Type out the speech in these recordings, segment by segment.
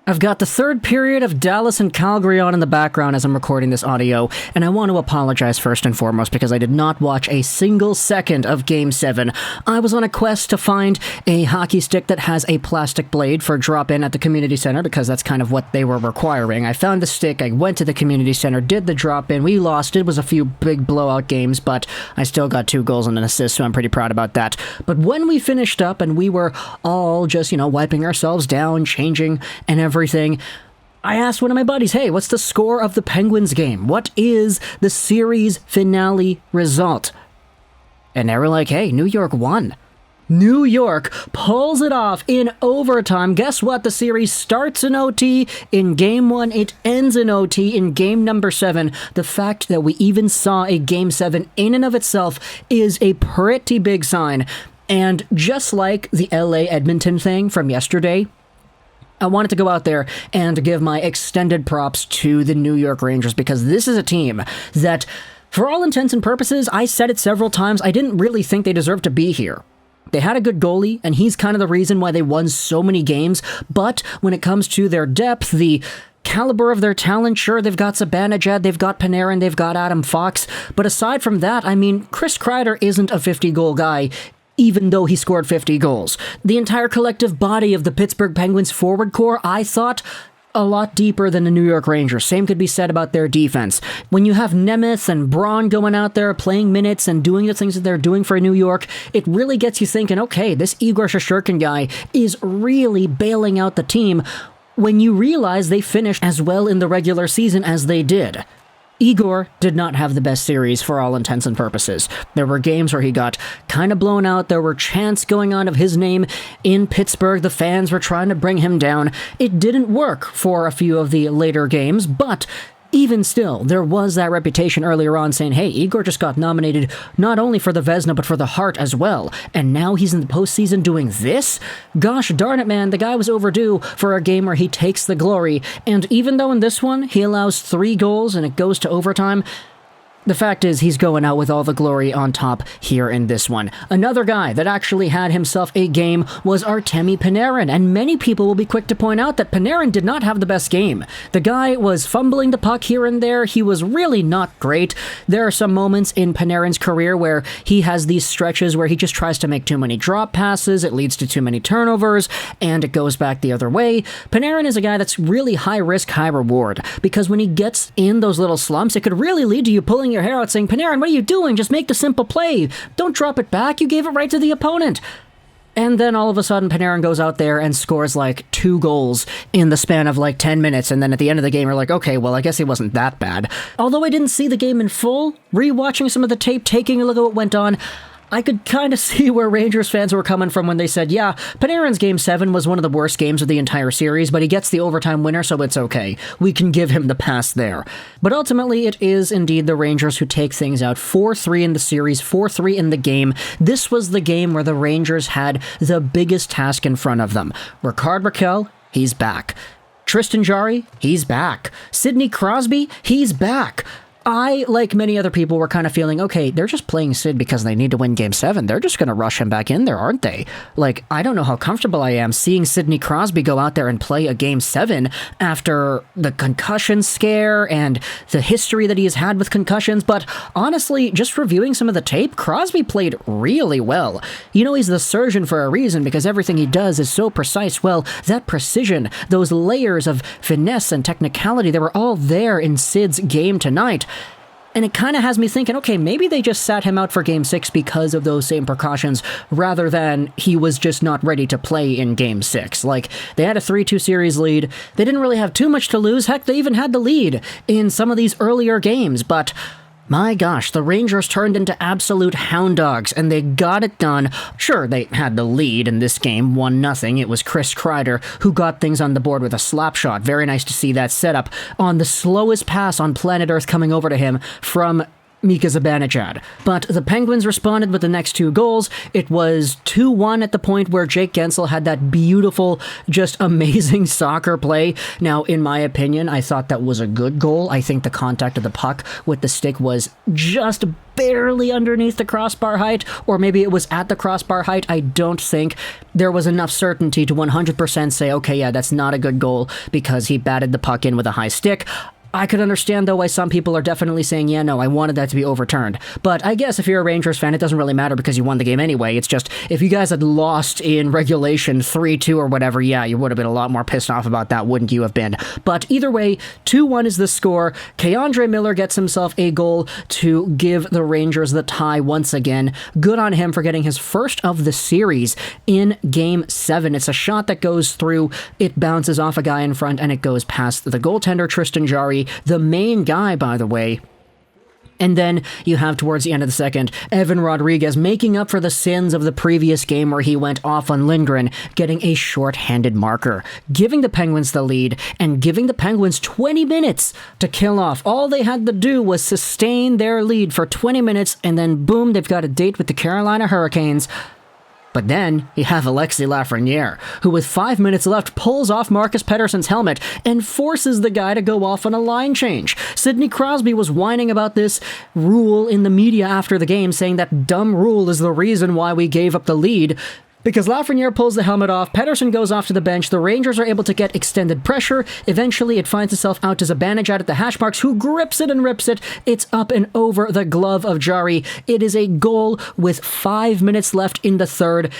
I've got the third period of Dallas and Calgary on in the background as I'm recording this audio, and I want to apologize first and foremost because I did not watch a single second of Game 7. I was on a quest to find a hockey stick that has a plastic blade for drop-in at the community center because that's kind of what they were requiring. I found the stick, I went to the community center, did the drop-in, we lost. It was a few big blowout games, but I still got 2 goals and an assist, so I'm pretty proud about that. But when we finished up and we were all just, wiping ourselves down, changing, and everything, I asked one of my buddies, hey, what's the score of the Penguins game? What is the series finale result? And they were like, hey, New York won. New York pulls it off in overtime. Guess what? The series starts in OT in Game 1. It ends in OT in Game number 7. The fact that we even saw a Game 7 in and of itself is a pretty big sign. And just like the LA-Edmonton thing from yesterday, I wanted to go out there and give my extended props to the New York Rangers because this is a team that, for all intents and purposes, I said it several times, I didn't really think they deserved to be here. They had a good goalie, and he's kind of the reason why they won so many games, but when it comes to their depth, the caliber of their talent, sure, they've got Zibanejad, they've got Panarin, they've got Adam Fox, but aside from that, Chris Kreider isn't a 50-goal guy, even though he scored 50 goals. The entire collective body of the Pittsburgh Penguins forward core, I thought, a lot deeper than the New York Rangers. Same could be said about their defense. When you have Nemeth and Braun going out there playing minutes and doing the things that they're doing for New York, it really gets you thinking, okay, this Igor Shesterkin guy is really bailing out the team when you realize they finished as well in the regular season as they did. Igor did not have the best series for all intents and purposes. There were games where he got kind of blown out. There were chants going on of his name in Pittsburgh. The fans were trying to bring him down. It didn't work for a few of the later games, but even still, there was that reputation earlier on saying, hey, Igor just got nominated not only for the Vezina, but for the Hart as well. And now he's in the postseason doing this? Gosh darn it, man, the guy was overdue for a game where he takes the glory. And even though in this one, he allows 3 goals and it goes to overtime, the fact is he's going out with all the glory on top here in this one. Another guy that actually had himself a game was Artemi Panarin, and many people will be quick to point out that Panarin did not have the best game. The guy was fumbling the puck here and there. He was really not great. There are some moments in Panarin's career where he has these stretches where he just tries to make too many drop passes, it leads to too many turnovers, and it goes back the other way. Panarin is a guy that's really high risk, high reward, because when he gets in those little slumps, it could really lead to you pulling your hair out saying, Panarin, what are you doing? Just make the simple play. Don't drop it back. You gave it right to the opponent. And then all of a sudden, Panarin goes out there and scores like 2 goals in the span of like 10 minutes. And then at the end of the game, we're like, okay, well, I guess he wasn't that bad. Although I didn't see the game in full, rewatching some of the tape, taking a look at what went on, I could kind of see where Rangers fans were coming from when they said, yeah, Panarin's Game 7 was one of the worst games of the entire series, but he gets the overtime winner, so it's okay. We can give him the pass there. But ultimately, it is indeed the Rangers who take things out 4-3 in the series, 4-3 in the game. This was the game where the Rangers had the biggest task in front of them. Rickard Rakell, he's back. Tristan Jarry, he's back. Sidney Crosby, he's back. I, like many other people, were kind of feeling, okay, they're just playing Sid because they need to win Game 7. They're just going to rush him back in there, aren't they? Like, I don't know how comfortable I am seeing Sidney Crosby go out there and play a Game 7 after the concussion scare and the history that he has had with concussions, but honestly, just reviewing some of the tape, Crosby played really well. He's the surgeon for a reason because everything he does is so precise. Well, that precision, those layers of finesse and technicality, they were all there in Sid's game tonight. And it kind of has me thinking, okay, maybe they just sat him out for Game 6 because of those same precautions, rather than he was just not ready to play in Game 6. Like, they had a 3-2 series lead. They didn't really have too much to lose. Heck, they even had the lead in some of these earlier games. But my gosh, the Rangers turned into absolute hound dogs, and they got it done. Sure, they had the lead in this game, 1-0. It was Chris Kreider who got things on the board with a slap shot. Very nice to see that setup on the slowest pass on planet Earth coming over to him from Mika Zibanejad. But the Penguins responded with the next 2 goals. It was 2-1 at the point where Jake Guenther had that beautiful, just amazing soccer play. Now, in my opinion, I thought that was a good goal. I think the contact of the puck with the stick was just barely underneath the crossbar height, or maybe it was at the crossbar height. I don't think there was enough certainty to 100% say, okay, yeah, that's not a good goal because he batted the puck in with a high stick. I could understand, though, why some people are definitely saying, yeah, no, I wanted that to be overturned. But I guess if you're a Rangers fan, it doesn't really matter because you won the game anyway. It's just, if you guys had lost in regulation 3-2 or whatever, yeah, you would have been a lot more pissed off about that, wouldn't you have been? But either way, 2-1 is the score. K'Andre Miller gets himself a goal to give the Rangers the tie once again. Good on him for getting his first of the series in Game 7. It's a shot that goes through, it bounces off a guy in front, and it goes past the goaltender, Tristan Jarry, the main guy, by the way. And then you have, towards the end of the second, Evan Rodriguez making up for the sins of the previous game where he went off on Lindgren, getting a short-handed marker, giving the Penguins the lead, and giving the Penguins 20 minutes to kill off. All they had to do was sustain their lead for 20 minutes, and then boom, they've got a date with the Carolina Hurricanes. But then you have Alexis Lafreniere, who with 5 minutes left pulls off Marcus Pettersson's helmet and forces the guy to go off on a line change. Sidney Crosby was whining about this rule in the media after the game, saying that dumb rule is the reason why we gave up the lead. Because Lafreniere pulls the helmet off, Pettersson goes off to the bench, the Rangers are able to get extended pressure. Eventually, it finds itself out to Zibanejad at the hash marks, who grips it and rips it. It's up and over the glove of Jarry. It is a goal with 5 minutes left in the third.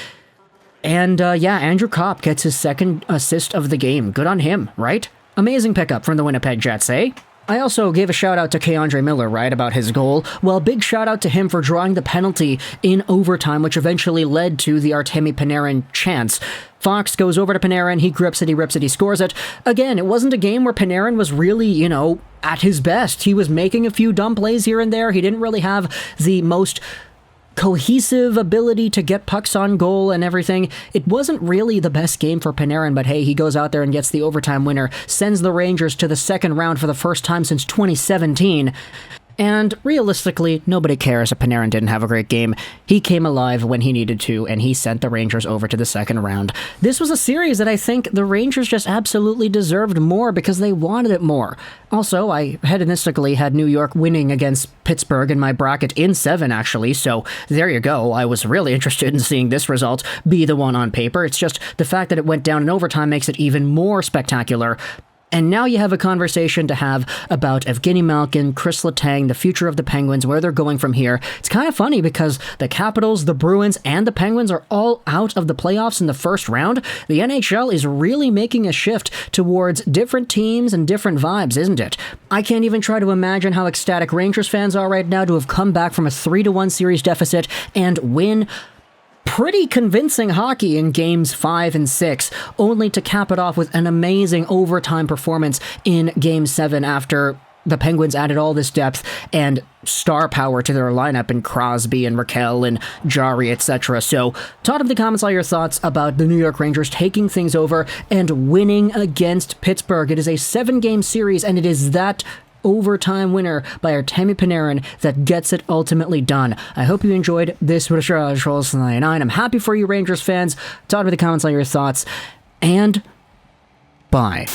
And Andrew Kopp gets his second assist of the game. Good on him, right? Amazing pickup from the Winnipeg Jets, eh? I also gave a shout-out to K'Andre Miller, right, about his goal. Well, big shout-out to him for drawing the penalty in overtime, which eventually led to the Artemi Panarin chance. Fox goes over to Panarin, he grips it, he rips it, he scores it. Again, it wasn't a game where Panarin was really, at his best. He was making a few dumb plays here and there. He didn't really have the most cohesive ability to get pucks on goal and everything. It wasn't really the best game for Panarin, but hey, he goes out there and gets the overtime winner, sends the Rangers to the second round for the first time since 2017. And realistically, nobody cares if Panarin didn't have a great game. He came alive when he needed to, and he sent the Rangers over to the second round. This was a series that I think the Rangers just absolutely deserved more because they wanted it more. Also, I hedonistically had New York winning against Pittsburgh in my bracket in 7, actually, so there you go. I was really interested in seeing this result be the one on paper. It's just the fact that it went down in overtime makes it even more spectacular. And now you have a conversation to have about Evgeny Malkin, Chris Letang, the future of the Penguins, where they're going from here. It's kind of funny because the Capitals, the Bruins, and the Penguins are all out of the playoffs in the first round. The NHL is really making a shift towards different teams and different vibes, isn't it? I can't even try to imagine how ecstatic Rangers fans are right now to have come back from a 3-1 series deficit and win pretty convincing hockey in games 5 and 6, only to cap it off with an amazing overtime performance in Game 7 after the Penguins added all this depth and star power to their lineup in Crosby and Raquel and Jarry, etc. So, talk in the comments all your thoughts about the New York Rangers taking things over and winning against Pittsburgh. It is a 7-game series, and it is that overtime winner by Artemi Panarin that gets it ultimately done. I hope you enjoyed this Trolls 99. I'm happy for you, Rangers fans. Talk in the comments on your thoughts, and bye.